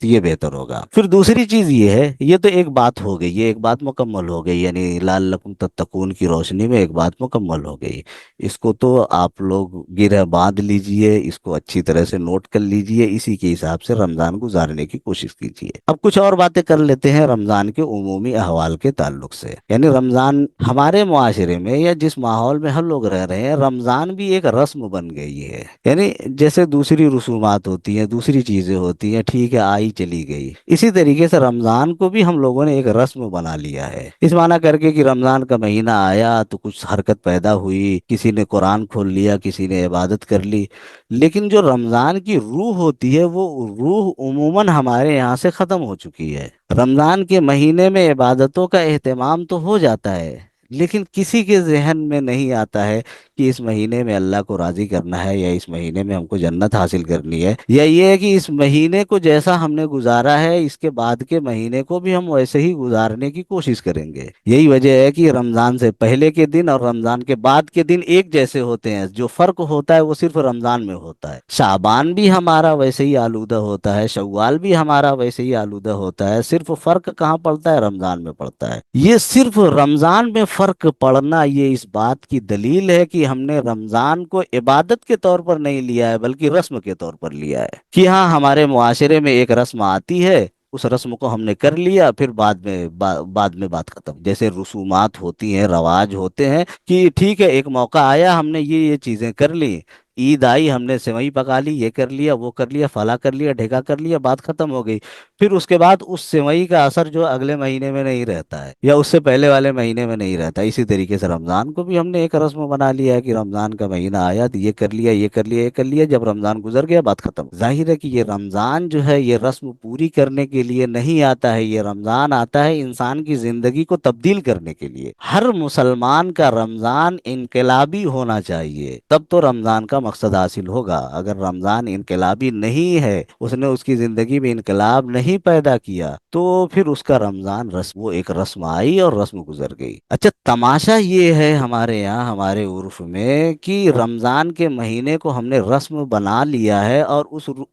S1: تو یہ بہتر ہوگا۔ پھر دوسری چیز یہ ہے، یہ تو ایک بات ہو گئی، یہ ایک بات مکمل ہو گئی، یعنی لعلکم تتقون کی روشنی میں ایک بات مکمل ہو گئی۔ اس کو تو آپ لوگ گرہ باندھ لیجئے، اس کو اچھی طرح سے نوٹ کر لیجئے، اسی کے حساب سے رمضان گزارنے کی کوشش کیجئے۔ اب کچھ اور باتیں کر لیتے ہیں رمضان کے عمومی احوال کے تعلق سے۔ یعنی رمضان ہمارے معاشرے میں یا جس ماحول میں ہم لوگ رہ رہے ہیں، رمضان بھی ایک رسم بن گئی ہے۔ یعنی جیسے دوسری رسومات ہوتی ہیں، دوسری چیزیں ہوتی ہیں، ٹھیک ہے آئی چلی گئی، اسی طریقے سے رمضان کو بھی ہم لوگوں نے ایک رسم بنا لیا ہے، اس معنی کر کے کہ رمضان کا مہینہ آیا تو کچھ حرکت پیدا ہوئی، کسی نے قرآن کھول لیا، کسی نے عبادت کر لی، لیکن جو رمضان کی روح ہوتی ہے وہ روح عموماً ہمارے یہاں سے ختم ہو چکی ہے۔ رمضان کے مہینے میں عبادتوں کا اہتمام تو ہو جاتا ہے، لیکن کسی کے ذہن میں نہیں آتا ہے کہ اس مہینے میں اللہ کو راضی کرنا ہے، یا اس مہینے میں ہم کو جنت حاصل کرنی ہے، یا یہ ہے کہ اس مہینے کو جیسا ہم نے گزارا ہے اس کے بعد کے مہینے کو بھی ہم ویسے ہی گزارنے کی کوشش کریں گے۔ یہی وجہ ہے کہ رمضان سے پہلے کے دن اور رمضان کے بعد کے دن ایک جیسے ہوتے ہیں، جو فرق ہوتا ہے وہ صرف رمضان میں ہوتا ہے۔ شعبان بھی ہمارا ویسے ہی آلودہ ہوتا ہے، شوال بھی ہمارا ویسے ہی آلودہ ہوتا ہے، صرف فرق کہاں پڑتا ہے؟ رمضان میں پڑتا ہے۔ یہ صرف رمضان میں فرق پڑنا یہ اس بات کی دلیل ہے کہ ہم نے رمضان کو عبادت کے طور پر نہیں لیا ہے بلکہ رسم کے طور پر لیا ہے، کہ ہاں ہمارے معاشرے میں ایک رسم آتی ہے، اس رسم کو ہم نے کر لیا، پھر بعد میں بات ختم۔ جیسے رسومات ہوتی ہیں، رواج ہوتے ہیں کہ ٹھیک ہے ایک موقع آیا ہم نے یہ چیزیں کر لی، عید آئی ہم نے سیوئی پکا لی، یہ کر لیا وہ کر لیا فلاں کر لیا ڈھیکا کر لیا، بات ختم ہو گئی۔ پھر اس کے بعد اس سیوئی کا اثر جو اگلے مہینے میں نہیں رہتا ہے یا اس سے پہلے والے مہینے میں نہیں رہتا۔ اسی طریقے سے رمضان کو بھی ہم نے ایک رسم بنا لیا ہے کہ رمضان کا مہینہ آیا تو یہ کر لیا یہ کر لیا یہ کر لیا، جب رمضان گزر گیا بات ختم۔ ظاہر ہے کہ یہ رمضان جو ہے یہ رسم پوری کرنے کے لیے نہیں آتا ہے، یہ رمضان آتا ہے انسان کی زندگی کو تبدیل کرنے کے لیے۔ ہر مسلمان کا رمضان انقلابی ہونا چاہیے، تب تو رمضان کا مقصد حاصل ہوگا۔ اگر رمضان انقلابی نہیں ہے، اس نے اس کی زندگی میں انقلاب نہیں پیدا کیا، تو پھر اس کا رمضان رسم، وہ ایک رسم آئی اور رسم گزر گئی۔ اچھا تماشا یہ ہے ہمارے یہاں ہمارے عرف میں کہ رمضان کے مہینے کو ہم نے رسم بنا لیا ہے، اور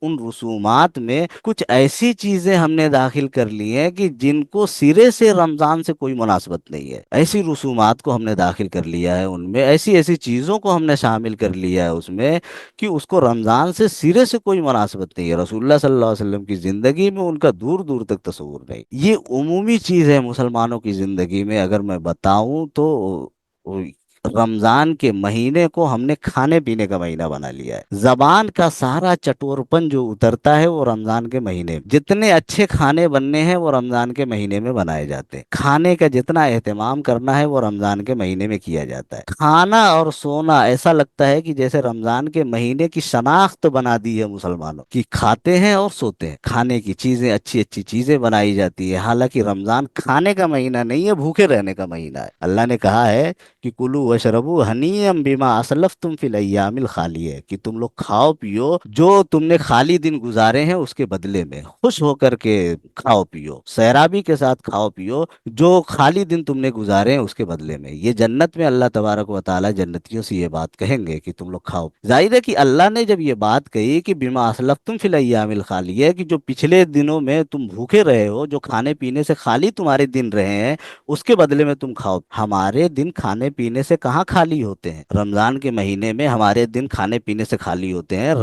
S1: ان رسومات میں کچھ ایسی چیزیں ہم نے داخل کر لی ہیں کہ جن کو سرے سے رمضان سے کوئی مناسبت نہیں ہے۔ ایسی رسومات کو ہم نے داخل کر لیا ہے، ان میں ایسی ایسی چیزوں کو ہم نے شامل کر لیا ہے اس میں کہ اس کو رمضان سے سرے سے کوئی مناسبت نہیں ہے۔ رسول اللہ صلی اللہ علیہ وسلم کی زندگی میں ان کا دور دور تک تصور نہیں۔ یہ عمومی چیز ہے مسلمانوں کی زندگی میں، اگر میں بتاؤں تو رمضان کے مہینے کو ہم نے کھانے پینے کا مہینہ بنا لیا ہے۔ زبان کا سارا چٹورپن جو اترتا ہے وہ رمضان کے مہینے میں، جتنے اچھے کھانے بننے ہیں وہ رمضان کے مہینے میں بنائے جاتے ہیں، کھانے کا جتنا اہتمام کرنا ہے وہ رمضان کے مہینے میں کیا جاتا ہے۔ کھانا اور سونا ایسا لگتا ہے کہ جیسے رمضان کے مہینے کی شناخت بنا دی ہے مسلمانوں کی، کھاتے ہیں اور سوتے ہیں، کھانے کی چیزیں اچھی اچھی چیزیں بنائی جاتی ہے۔ حالانکہ رمضان کھانے کا مہینہ نہیں ہے، بھوکے رہنے کا مہینہ ہے۔ اللہ نے کہا ہے کہ کلو وشربو ہنیم بما اسلفتم فی الایام الخالیہ، کہ تم لوگ کھاؤ پیو جو تم نے خالی دن گزارے ہیں اس کے بدلے میں، خوش ہو کر کے کھاؤ پیو، سیرابی کے ساتھ کھاؤ پیو جو خالی دن تم نے گزارے ہیں اس کے بدلے میں۔ یہ جنت میں اللہ تبارک و تعالی جنتیوں سے یہ بات کہیں گے کہ تم لوگ کھاؤ۔ ظاہر ہے کہ اللہ نے جب یہ بات کہی کہ بما اسلفتم فی الایام الخالیہ، کہ جو پچھلے دنوں میں تم بھوکے رہے ہو، جو کھانے پینے سے خالی تمہارے دن رہے ہیں، اس کے بدلے میں تم کھاؤ۔ ہمارے دن کھانے پینے سے کہاں خالی ہوتے ہیں؟ رمضان کے مہینے میں ہمارے دن کھانے پینے سے خالی ہوتے ہیں۔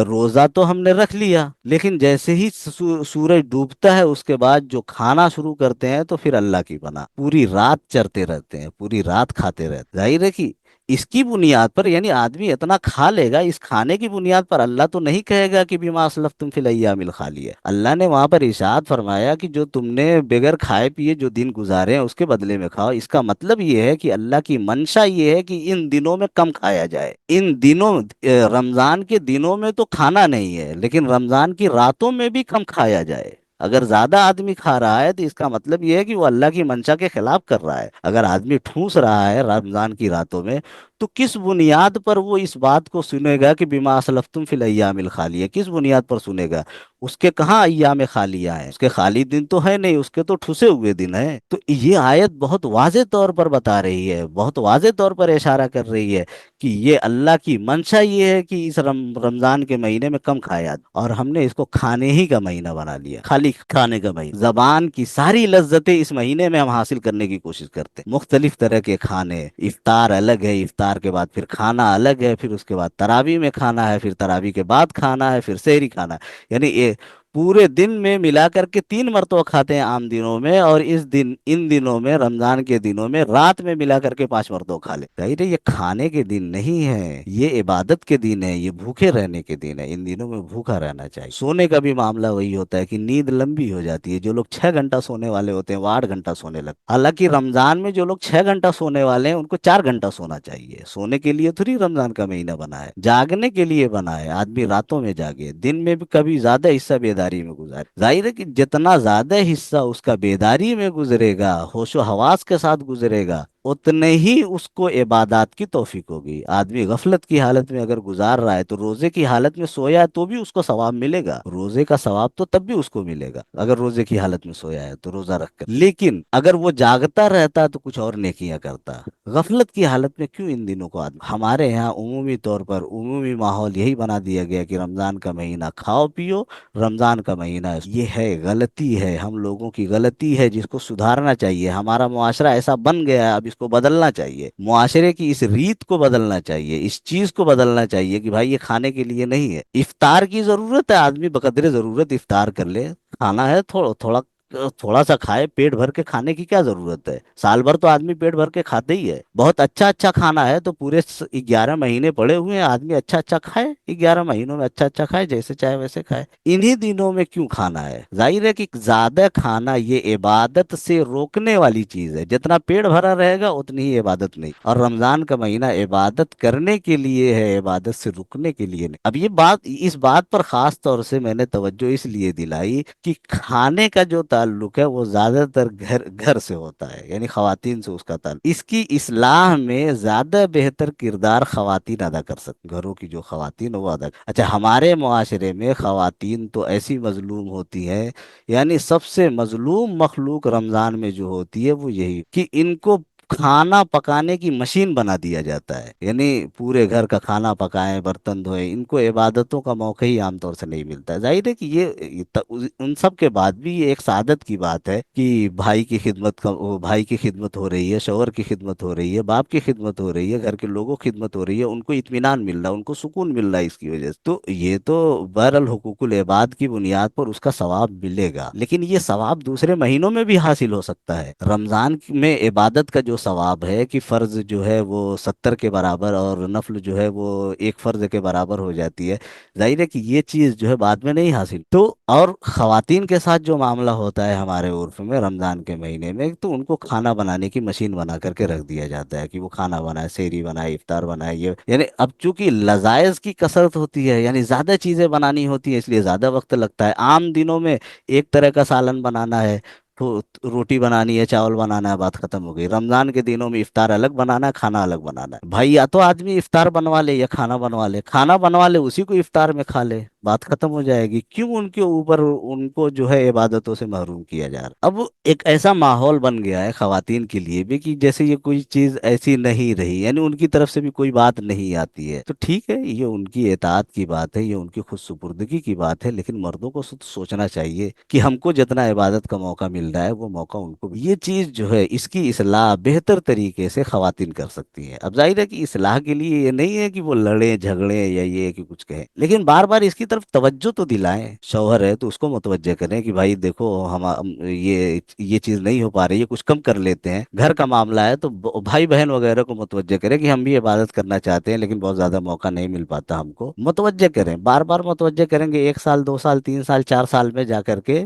S1: روزہ تو ہم نے رکھ لیا، لیکن جیسے ہی سورج ڈوبتا ہے اس کے بعد جو کھانا شروع کرتے ہیں تو پھر اللہ کی پناہ پوری رات چرتے رہتے ہیں، پوری رات کھاتے رہتے ہیں۔ ظاہر ہے کہ اس کی بنیاد پر، یعنی آدمی اتنا کھا لے گا، اس کھانے کی بنیاد پر اللہ تو نہیں کہے گا کہ بما اسلفتم فی الایام الخالیہ۔ اللہ نے وہاں پر ارشاد فرمایا کہ جو تم نے بغیر کھائے پیے جو دن گزارے ہیں اس کے بدلے میں کھاؤ۔ اس کا مطلب یہ ہے کہ اللہ کی منشا یہ ہے کہ ان دنوں میں کم کھایا جائے۔ ان دنوں رمضان کے دنوں میں تو کھانا نہیں ہے، لیکن رمضان کی راتوں میں بھی کم کھایا جائے۔ اگر زیادہ آدمی کھا رہا ہے تو اس کا مطلب یہ ہے کہ وہ اللہ کی منشا کے خلاف کر رہا ہے۔ اگر آدمی ٹھوس رہا ہے رمضان کی راتوں میں تو کس بنیاد پر وہ اس بات کو سنے گا کہ بما اسلفتم فی الایام الخالیہ؟ کس بنیاد پر سنے گا؟ اس کے کہاں ایام خالیہ ہیں؟ اس کے خالی دن تو ہے نہیں، اس کے تو ٹھسے ہوئے دن ہیں۔ تو یہ آیت بہت واضح طور پر بتا رہی ہے، بہت واضح طور پر اشارہ کر رہی ہے کہ یہ اللہ کی منشا یہ ہے کہ اس رمضان کے مہینے میں کم کھایا جائے، اور ہم نے اس کو کھانے ہی کا مہینہ بنا لیا، خالی کھانے کا مہینہ۔ زبان کی ساری لذتیں اس مہینے میں ہم حاصل کرنے کی کوشش کرتے ہیں، مختلف طرح کے کھانے، افطار الگ ہے، افطار کے بعد پھر کھانا الگ ہے، پھر اس کے بعد تراویح میں کھانا ہے، پھر تراویح کے بعد کھانا ہے، پھر سحری کھانا ہے، یعنی یہ پورے دن میں ملا کر کے 3 مرتبہ کھاتے ہیں عام دنوں میں، اور ان دنوں میں، رمضان کے دنوں میں رات میں ملا کر کے 5 مرتبہ کھا لے۔ ظاہر ہے یہ کھانے کے دن نہیں ہے، یہ عبادت کے دن ہے، یہ بھوکے رہنے کے دن ہے، ان دنوں میں بھوکا رہنا چاہیے۔ سونے کا بھی معاملہ وہی ہوتا ہے کہ نیند لمبی ہو جاتی ہے، جو لوگ 6 گھنٹہ سونے والے ہوتے ہیں وہ 8 گھنٹہ سونے لگتے ہیں، حالانکہ رمضان میں جو لوگ 6 گھنٹہ سونے والے ہیں ان کو 4 گھنٹہ سونا چاہیے۔ سونے کے لیے تھوڑی رمضان کا مہینہ بنا ہے، جاگنے کے لیے بنا ہے، آدمی راتوں میں جاگے، دن میں بھی کبھی زیادہ حصہ بیداری میں گزارے۔ ظاہر ہے کہ جتنا زیادہ حصہ اس کا بیداری میں گزرے گا، ہوش و حواس کے ساتھ گزرے گا، اتنے ہی اس کو عبادات کی توفیق ہوگی۔ آدمی غفلت کی حالت میں اگر گزار رہا ہے تو روزے کی حالت میں سویا ہے تو بھی اس کو ثواب ملے گا، روزے کا ثواب تو تب بھی اس کو ملے گا اگر روزے کی حالت میں سویا ہے تو روزہ رکھ کر۔ لیکن اگر وہ جاگتا رہتا تو کچھ اور نیکیاں کرتا۔ غفلت کی حالت میں کیوں ان دنوں کو آدمی؟ ہمارے یہاں عمومی طور پر عمومی ماحول یہی بنا دیا گیا کہ رمضان کا مہینہ کھاؤ پیو، رمضان کا مہینہ ہے۔ یہ ہے غلطی ہے، ہم لوگوں کی غلطی ہے جس کو سدھارنا چاہیے۔ ہمارا معاشرہ ایسا بن گیا ہے، اب اس کو بدلنا چاہیے، معاشرے کی اس ریت کو بدلنا چاہیے، اس چیز کو بدلنا چاہیے کہ بھائی یہ کھانے کے لیے نہیں ہے۔ افطار کی ضرورت ہے، آدمی بقدر ضرورت افطار کر لے، کھانا ہے تھوڑا تھوڑا، تھوڑا سا کھائے، پیٹ بھر کے کھانے کی کیا ضرورت ہے؟ سال بھر تو آدمی پیٹ بھر کے کھاتے ہی ہے۔ بہت اچھا اچھا کھانا ہے تو پورے 11 مہینے پڑے ہوئے ہیں، آدمی اچھا اچھا کھائے، 11 مہینوں میں اچھا اچھا کھائے، جیسے چاہے ویسے کھائے۔ انہی دنوں میں کیوں کھانا ہے؟ ظاہر ہے کہ زیادہ کھانا یہ عبادت سے روکنے والی چیز ہے، جتنا پیٹ بھرا رہے گا اتنی ہی عبادت نہیں، اور رمضان کا مہینہ عبادت کرنے کے لیے ہے، عبادت سے رکنے کے لیے نہیں۔ اب یہ بات، اس بات پر خاص طور سے میں نے توجہ اس لیے دلائی کہ کھانے کا جو تعلق ہے وہ زیادہ تر گھر گھر سے ہوتا ہے، یعنی خواتین سے اس کا تعلق، اس کی اصلاح میں زیادہ بہتر کردار خواتین ادا کر سکتی، گھروں کی جو خواتین وہ ادا۔ اچھا، ہمارے معاشرے میں خواتین تو ایسی مظلوم ہوتی ہیں، یعنی سب سے مظلوم مخلوق رمضان میں جو ہوتی ہے وہ یہی کہ ان کو کھانا پکانے کی مشین بنا دیا جاتا ہے، یعنی پورے گھر کا کھانا پکائیں، برتن دھوئیں، ان کو عبادتوں کا موقع ہی عام طور سے نہیں ملتا ہے۔ ظاہر ہے کہ ان سب کے بعد بھی یہ ایک سعادت کی بات ہے کہ بھائی کی خدمت بھائی کی خدمت ہو رہی ہے، شوہر کی خدمت ہو رہی ہے، باپ کی خدمت ہو رہی ہے، گھر کے لوگوں کی خدمت ہو رہی ہے، ان کو اطمینان مل رہا ہے، ان کو سکون مل رہا ہے اس کی وجہ سے۔ تو یہ تو بہرحال حقوق العباد کی بنیاد پر اس کا ثواب ملے گا، لیکن یہ ثواب دوسرے مہینوں میں بھی حاصل ہو سکتا ہے۔ رمضان میں عبادت کا جو ثواب ہے کہ فرض جو ہے وہ 70 کے برابر اور نفل جو ہے وہ ایک فرض کے برابر ہو جاتی ہے، ظاہر ہے کہ یہ چیز جو ہے بعد میں نہیں حاصل۔ تو اور خواتین کے ساتھ جو معاملہ ہوتا ہے ہمارے عرف میں رمضان کے مہینے میں، تو ان کو کھانا بنانے کی مشین بنا کر کے رکھ دیا جاتا ہے کہ وہ کھانا بنائے، سحری بنائے، افطار بنائے، یہ یعنی اب چونکہ لذائذ کی کثرت ہوتی ہے، یعنی زیادہ چیزیں بنانی ہوتی ہیں، اس لیے زیادہ وقت لگتا ہے۔ عام دنوں میں ایک طرح کا سالن بنانا ہے، تو روٹی بنانی ہے، چاول بنانا ہے، بات ختم ہو گئی۔ رمضان کے دنوں میں افطار الگ بنانا ہے، کھانا الگ بنانا ہے۔ بھائی یا تو آدمی افطار بنوا لے یا کھانا بنوا لے، کھانا بنوا لے اسی کو افطار میں کھا لے، بات ختم ہو جائے گی۔ کیوں ان کے اوپر ان کو جو ہے عبادتوں سے محروم کیا جا رہا؟ اب ایک ایسا ماحول بن گیا ہے خواتین کے لیے بھی کہ جیسے یہ کوئی چیز ایسی نہیں رہی، یعنی ان کی طرف سے بھی کوئی بات نہیں آتی ہے۔ تو ٹھیک ہے، یہ ان کی اطاعت کی بات ہے، یہ ان کی خود سپردگی کی بات ہے، لیکن مردوں کو سوچنا چاہیے کہ ہم کو جتنا عبادت کا موقع مل رہا ہے وہ موقع ان کو بھی۔ یہ چیز جو ہے اس کی اصلاح بہتر طریقے سے خواتین کر سکتی ہیں۔ اب ظاہر ہے کہ اصلاح کے لیے یہ نہیں ہے کہ وہ لڑیں جھگڑیں یا یہ کہ کچھ کہیں، لیکن بار بار اس کی طرف توجہ تو دلائیں۔ شوہر ہے تو اس کو متوجہ کریں کہ بھائی دیکھو یہ چیز نہیں ہو پا رہی ہے، کچھ کم کر لیتے ہیں۔ گھر کا معاملہ ہے تو بھائی بہن وغیرہ کو متوجہ کریں کہ ہم بھی عبادت کرنا چاہتے ہیں لیکن بہت زیادہ موقع نہیں مل پاتا، ہم کو متوجہ کریں، بار بار متوجہ کریں گے، 1 سال 2 سال 3 سال 4 سال میں جا کر کے